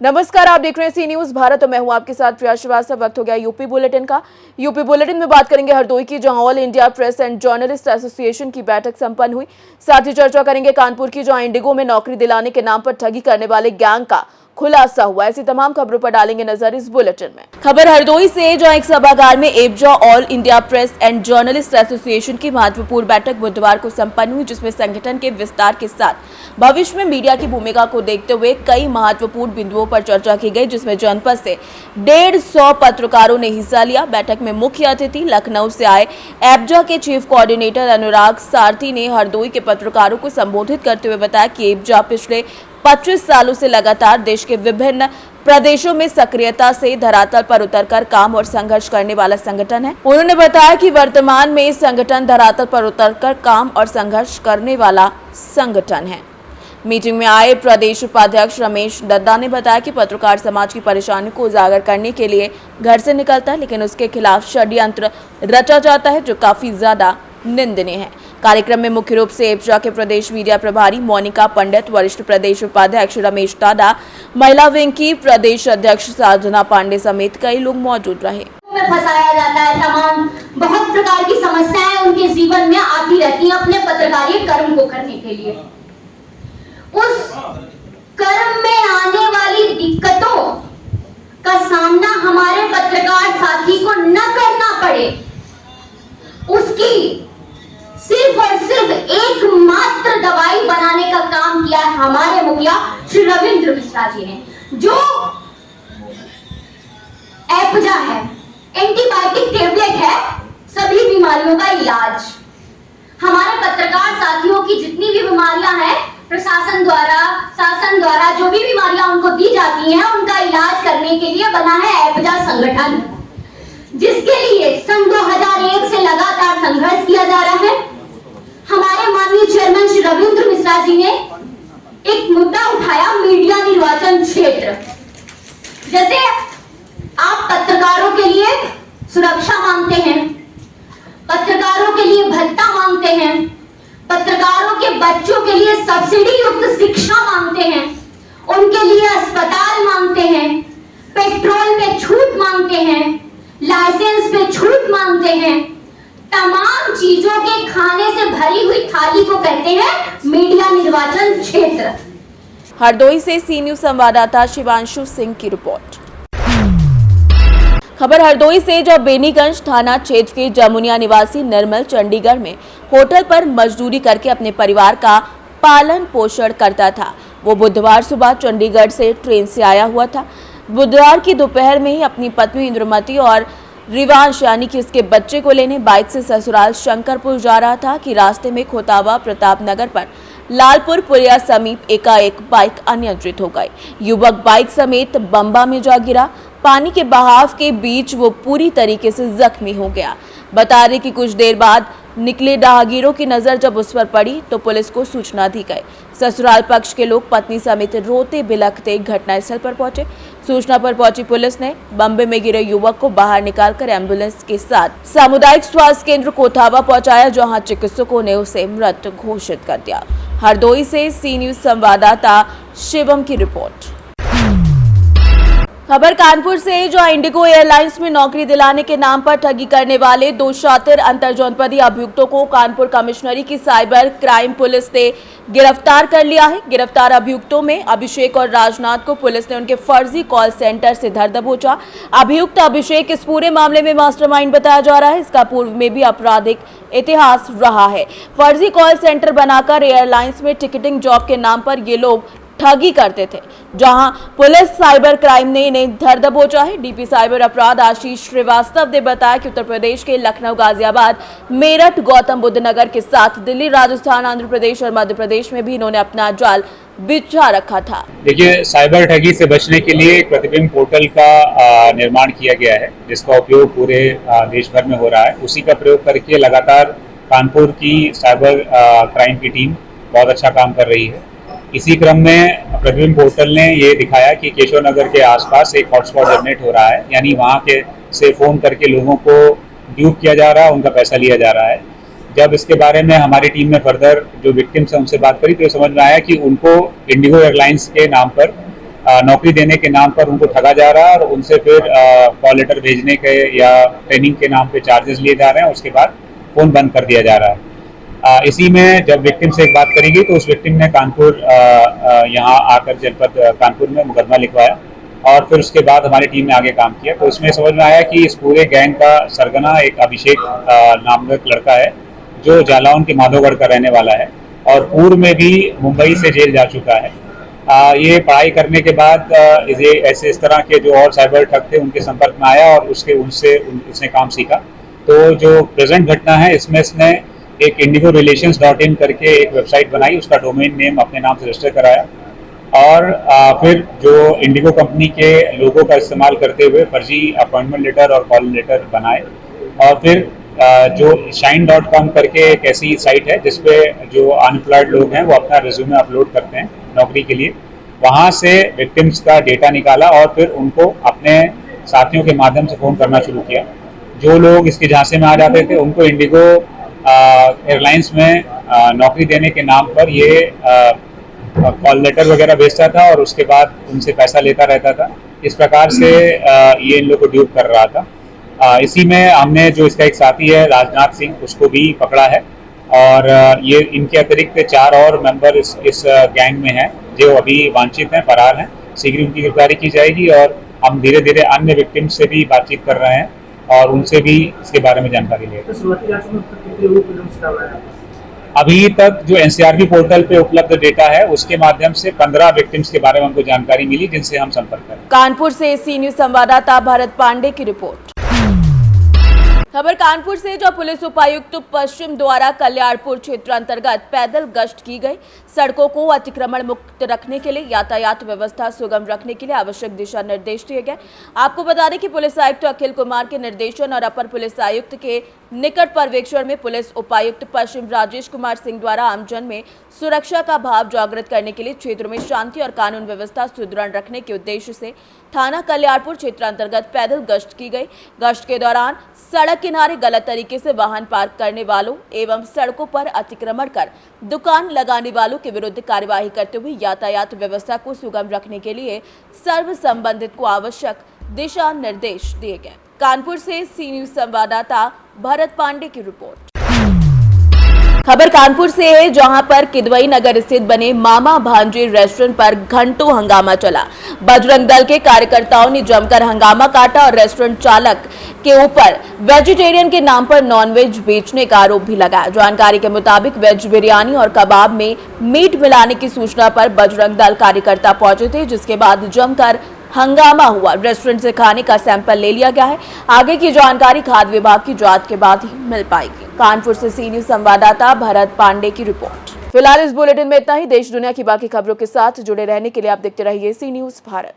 नमस्कार, आप देख रहे हैं सी न्यूज भारत और मैं हूं आपके साथ प्रिया श्रीवास्तव। वक्त हो गया यूपी बुलेटिन का। यूपी बुलेटिन में बात करेंगे हरदोई की, जहां all India press and journalist association की बैठक संपन्न हुई। साथ ही चर्चा करेंगे कानपुर की, जहां इंडिगो में नौकरी दिलाने के नाम पर ठगी करने वाले गैंग का खुलासा हुआ। ऐसी तमाम खबरों पर डालेंगे नजर इस बुलेटिन में। खबर हरदोई से, जहां एक सभागार में एबजा all India press and journalist association की महत्वपूर्ण बैठक बुधवार को संपन्न हुई, जिसमें संगठन के विस्तार के साथ भविष्य में मीडिया की भूमिका को देखते हुए कई महत्वपूर्ण बिंदुओं पर चर्चा की गई, जिसमें जनपद से 150 पत्रकारों ने हिस्सा लिया। बैठक में मुख्य अतिथि लखनऊ से आए एबजा के चीफ कोऑर्डिनेटर अनुराग सारथी ने हरदोई के पत्रकारों को संबोधित करते हुए बताया कि एबजा पिछले 25 सालों से लगातार देश के विभिन्न प्रदेशों में सक्रियता से धरातल पर उतरकर काम और संघर्ष करने वाला संगठन है। उन्होंने बताया कि वर्तमान में संगठन धरातल पर उतरकर काम और संघर्ष करने वाला संगठन है। मीटिंग में आए प्रदेश उपाध्यक्ष रमेश दद्दा ने बताया कि पत्रकार समाज की परेशानी को उजागर करने के लिए घर से निकलता है, लेकिन उसके खिलाफ षड्यंत्र रचा जाता है, जो काफी ज्यादा निंदनीय है। कार्यक्रम में मुख्य रूप से एबजा के प्रदेश मीडिया प्रभारी मोनिका पंडित, वरिष्ठ प्रदेश उपाध्यक्ष रमेश दादा, महिला विंग की प्रदेश अध्यक्ष साधना पांडे समेत कई लोग मौजूद रहे। फंसाया जाता है, तमाम बहुत प्रकार की समस्याएं उनके जीवन में आती रहती हैं अपने पत्रकारिता कर्म को करने के लिए। उस कर्म में आने वाली दिक्कतों का सामना हमारे पत्रकार साथी को न करना पड़े, उसकी सिर्फ और सिर्फ एकमात्र दवाई बनाने का काम किया है हमारे मुखिया श्री रविंद्र मिश्रा जी ने, जो एबजा है, एंटीबायोटिक टेबलेट है सभी बीमारियों का इलाज। हमारे पत्रकार साथियों की जितनी भी बीमारियां हैं, प्रशासन द्वारा, शासन द्वारा जो भी बीमारियां उनको दी जाती हैं, उनका इलाज करने के लिए बना है एबजा संगठन, जिसके लिए सन 2001 से लगातार संघर्ष किया जा रहा है। हमारे माननीय चेयरमैन श्री रविंद्र मिश्रा जी ने एक मुद्दा उठाया, मीडिया निर्वाचन क्षेत्र। जैसे आप पत्रकारों के लिए सुरक्षा मांगते हैं, पत्रकारों के लिए भत्ता मांगते हैं, पत्रकारों के बच्चों के लिए सब्सिडी युक्त शिक्षा मांगते हैं, उनके लिए अस्पताल मांगते हैं, पेट्रोल पे छूट मांगते हैं, लाइसेंस पे छूट मांगते हैं, तमाम चीजों के खाने से भरी हुई थाली को कहते हैं मीडिया निर्वाचन क्षेत्र। हरदोई से सी न्यूज संवाददाता शिवांशु सिंह की रिपोर्ट। खबर हरदोई से, जब बेनीगंज थाना क्षेत्र के जमुनिया निवासी निर्मल चंडीगढ़ में होटल पर मजदूरी करके अपने परिवार का पालन पोषण करता था। वो बुधवार सुबह चंडीगढ़ से ट्रेन से आया हुआ था। बुधवार की दोपहर में ही अपनी पत्नी इंद्रमती और रिवांश यानी कि उसके बच्चे को लेने बाइक से ससुराल शंकरपुर जा रहा था कि रास्ते में खोतावा प्रताप नगर पर लालपुर पुलिया समीप एकाएक बाइक अनियंत्रित हो गई। युवक बाइक समेत बम्बा में जा गिरा। पानी के बहाव के बीच वो पूरी तरीके से जख्मी हो गया। बता रहे कि कुछ देर बाद निकले राहगीरों की नजर जब उस पर पड़ी तो पुलिस को सूचना दी गई। ससुराल पक्ष के लोग पत्नी समेत रोते बिलखते घटनास्थल पर पहुंचे। सूचना पर पहुंची पुलिस ने बम्बे में गिरे युवक को बाहर निकालकर एम्बुलेंस के साथ सामुदायिक स्वास्थ्य केंद्र कोथावा पहुंचाया, जहां चिकित्सकों ने उसे मृत घोषित कर दिया। हरदोई से सी न्यूज संवाददाता शिवम की रिपोर्ट। खबर कानपुर से, जो इंडिगो एयरलाइंस में नौकरी दिलाने के नाम पर ठगी करने वाले 2 शातिर अंतरजनपदीय अभियुक्तों को कानपुर कमिश्नरी की साइबर क्राइम पुलिस ने गिरफ्तार कर लिया है। गिरफ्तार अभियुक्तों में अभिषेक और राजनाथ को पुलिस ने उनके फर्जी कॉल सेंटर से धर दबोचा। अभियुक्त अभिषेक इस पूरे मामले में मास्टरमाइंड बताया जा रहा है। इसका पूर्व में भी आपराधिक इतिहास रहा है। फर्जी कॉल सेंटर बनाकर एयरलाइंस में टिकटिंग जॉब के नाम पर ये लोग ठगी करते थे, जहां पुलिस साइबर क्राइम ने इन्हें धर दबोचा है। डीपी साइबर अपराध आशीष श्रीवास्तव ने बताया कि उत्तर प्रदेश के लखनऊ, गाजियाबाद, मेरठ, गौतम बुद्ध नगर के साथ दिल्ली, राजस्थान, आंध्र प्रदेश और मध्य प्रदेश में भी इन्होंने अपना जाल बिछा रखा था। देखिए, साइबर ठगी से बचने के लिए एक प्रतिबिंब पोर्टल का निर्माण किया गया है, जिसका उपयोग पूरे देश भर में हो रहा है। उसी का प्रयोग करके लगातार कानपुर की साइबर क्राइम की टीम बहुत अच्छा काम कर रही है। इसी क्रम में प्रतिबिंब पोर्टल ने ये दिखाया कि केशव नगर के आसपास एक हॉटस्पॉट जनरेट हो रहा है, यानी वहाँ के से फ़ोन करके लोगों को ड्यूप किया जा रहा है, उनका पैसा लिया जा रहा है। जब इसके बारे में हमारी टीम ने फर्दर जो विक्टिम्स हैं उनसे बात करी तो समझ में आया कि उनको इंडिगो एयरलाइंस के नाम पर नौकरी देने के नाम पर उनको ठगा जा रहा है और उनसे फिर कॉल लेटर भेजने के या ट्रेनिंग के नाम पे चार्जेस लिए जा रहे हैं, उसके बाद फ़ोन बंद कर दिया जा रहा है। इसी में जब विक्टिम से एक बात करेंगे तो उस विक्टिम ने कानपुर यहाँ आकर जनपद कानपुर में मुकदमा लिखवाया और फिर उसके बाद हमारी टीम ने आगे काम किया। तो इसमें समझ में आया कि इस पूरे गैंग का सरगना एक अभिषेक नाम का एक लड़का है जो जालौन के माधोगढ़ का रहने वाला है और पूर्व में भी मुंबई से जेल जा चुका है। ये पढ़ाई करने के बाद ये ऐसे इस तरह के जो और साइबर ठग थे उनके संपर्क में आया और उसने काम सीखा। तो जो प्रेजेंट घटना है इसमें इसने एक indigo-relations.in करके एक वेबसाइट बनाई, उसका डोमेन नेम अपने नाम से रजिस्टर कराया और फिर जो इंडिगो कंपनी के लोगों का इस्तेमाल करते हुए फर्जी अपॉइंटमेंट लेटर और कॉल लेटर बनाए और फिर जो shine.com करके एक ऐसी साइट है जिसपे जो अनएम्प्लॉयड लोग हैं वो अपना रिज्यूमे अपलोड करते हैं नौकरी के लिए, वहाँ से विक्टिम्स का डेटा निकाला और फिर उनको अपने साथियों के माध्यम से फ़ोन करना शुरू किया। जो लोग इसके झांसे में आ जाते थे उनको इंडिगो एयरलाइंस में नौकरी देने के नाम पर ये कॉल लेटर वगैरह भेजता था और उसके बाद उनसे पैसा लेता रहता था। इस प्रकार से ये इन लोग को ड्यूप कर रहा था। इसी में हमने जो इसका एक साथी है राजनाथ सिंह, उसको भी पकड़ा है और ये इनके अतिरिक्त 4 और मेंबर इस गैंग में हैं जो अभी वांछित हैं, फरार हैं। शीघ्र उनकी गिरफ्तारी की जाएगी और हम धीरे धीरे अन्य विक्टिम से भी बातचीत कर रहे हैं और उनसे भी इसके बारे में जानकारी ले रहे हैं। अभी तक जो एनसीआरबी पोर्टल पे उपलब्ध डेटा है उसके माध्यम से 15 विक्टिम्स के बारे में हमको जानकारी मिली जिनसे हम संपर्क करें। कानपुर से सी न्यूज संवाददाता भरत पांडे की रिपोर्ट। खबर कानपुर से, जो पुलिस उपायुक्त पश्चिम द्वारा कल्याणपुर क्षेत्र अंतर्गत पैदल गश्त की गई। सड़कों को अतिक्रमण मुक्त रखने के लिए यातायात व्यवस्था सुगम रखने के लिए आवश्यक दिशा निर्देश दिए गए। आपको बता दें कि पुलिस आयुक्त अखिल कुमार के निर्देशन और अपर पुलिस आयुक्त के निकट पर्यवेक्षण में पुलिस उपायुक्त पश्चिम राजेश कुमार सिंह द्वारा आमजन में सुरक्षा का भाव जागृत करने के लिए क्षेत्र में शांति और कानून व्यवस्था सुदृढ़ रखने के उद्देश्य से थाना कल्याणपुर क्षेत्र अंतर्गत पैदल गश्त की गई। गश्त के दौरान सड़क किनारे गलत तरीके से वाहन पार्क करने वालों एवं सड़कों पर अतिक्रमण कर दुकान लगाने वालों के विरुद्ध कार्यवाही करते हुए यातायात व्यवस्था को सुगम रखने के लिए सर्व संबंधित को आवश्यक दिशा निर्देश दिए गए। कानपुर से सी न्यूज संवाददाता भरत पांडे की रिपोर्ट। खबर कानपुर से है, जहां पर किदवई नगर स्थित बने मामा भांजे रेस्टोरेंट पर घंटों हंगामा चला। बजरंग दल के कार्यकर्ताओं ने जमकर हंगामा काटा और रेस्टोरेंट चालक के ऊपर वेजिटेरियन के नाम पर नॉनवेज बेचने का आरोप भी लगाया। जानकारी के मुताबिक वेज बिरयानी और कबाब में मीट मिलाने की सूचना पर बजरंग दल कार्यकर्ता पहुंचे थे, जिसके बाद जमकर हंगामा हुआ। रेस्टोरेंट से खाने का सैंपल ले लिया गया है। आगे की जानकारी खाद्य विभाग की जांच के बाद ही मिल पाएगी। कानपुर से सी न्यूज संवाददाता भरत पांडे की रिपोर्ट। फिलहाल इस बुलेटिन में इतना ही। देश दुनिया की बाकी खबरों के साथ जुड़े रहने के लिए आप देखते रहिए सी न्यूज भारत।